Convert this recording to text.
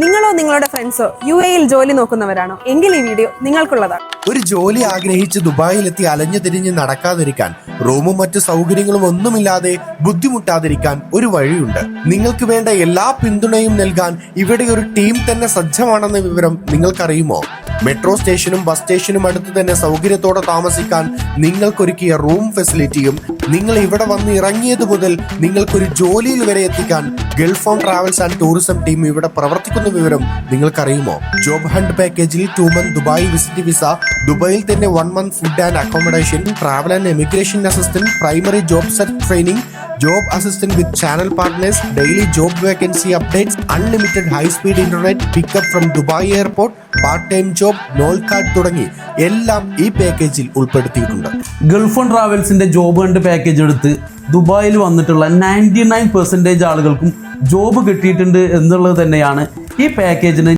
നിങ്ങളോ നിങ്ങളുടെ ഫ്രണ്ട്സോ UAE-ൽ ജോലി നോക്കുന്നവരാണോ എങ്കിൽ ഈ വീഡിയോ നിങ്ങൾക്കുള്ളതാണ്. ഒരു ജോലി ആഗ്രഹിച്ച് ദുബായിലെത്തി അലഞ്ഞു തിരിഞ്ഞ് നടക്കാതിരിക്കാൻ റൂമും മറ്റു സൗകര്യങ്ങളും ഒന്നുമില്ലാതെ ബുദ്ധിമുട്ടാതിരിക്കാൻ ഒരു വഴിയുണ്ട്. നിങ്ങൾക്ക് വേണ്ട എല്ലാ പിന്തുണയും നൽകാൻ ഇവിടെ ഒരു ടീം തന്നെ സജ്ജമാണെന്ന വിവരം നിങ്ങൾക്കറിയുമോ? മെട്രോ സ്റ്റേഷനും ബസ് സ്റ്റേഷനും അടുത്ത് തന്നെ സൗകര്യത്തോടെ താമസിക്കാൻ നിങ്ങൾക്കൊരുക്കിയ റൂം ഫെസിലിറ്റിയും നിങ്ങൾ ഇവിടെ വന്ന് ഇറങ്ങിയത് മുതൽ നിങ്ങൾക്കൊരു ജോലിയിൽ വരെ എത്തിക്കാൻ Gulf on travels and tourism team ഇവിടെ പ്രവർത്തിക്കുന്ന വിവരം നിങ്ങൾക്കറിയുമോ? ജോബ് ഹണ്ട് പാക്കേജിൽ 2 മന്ത് ദുബായ് വിസിറ്റ് വിസ, ദുബായിൽ തന്നെ 1 month food and accommodation, travel and emigration assistant, primary job search training, job assistant with channel partners, daily job vacancy updates, unlimited high speed internet, pickup from Dubai airport, part time job, Nol card തുടങ്ങി എല്ലാം ഈ പാക്കേജിൽ ഉൾപ്പെടുത്തിയിട്ടുണ്ട്. Gulf On ട്രാവൽസിന്റെ job hunt package എടുത്ത് ദുബായിൽ വന്നിട്ടുള്ള 99% ആളുകൾക്കും ജോബ് കിട്ടിയിട്ടുണ്ട് എന്നുള്ളത് തന്നെയാണ് ഈ പാക്കേജിന്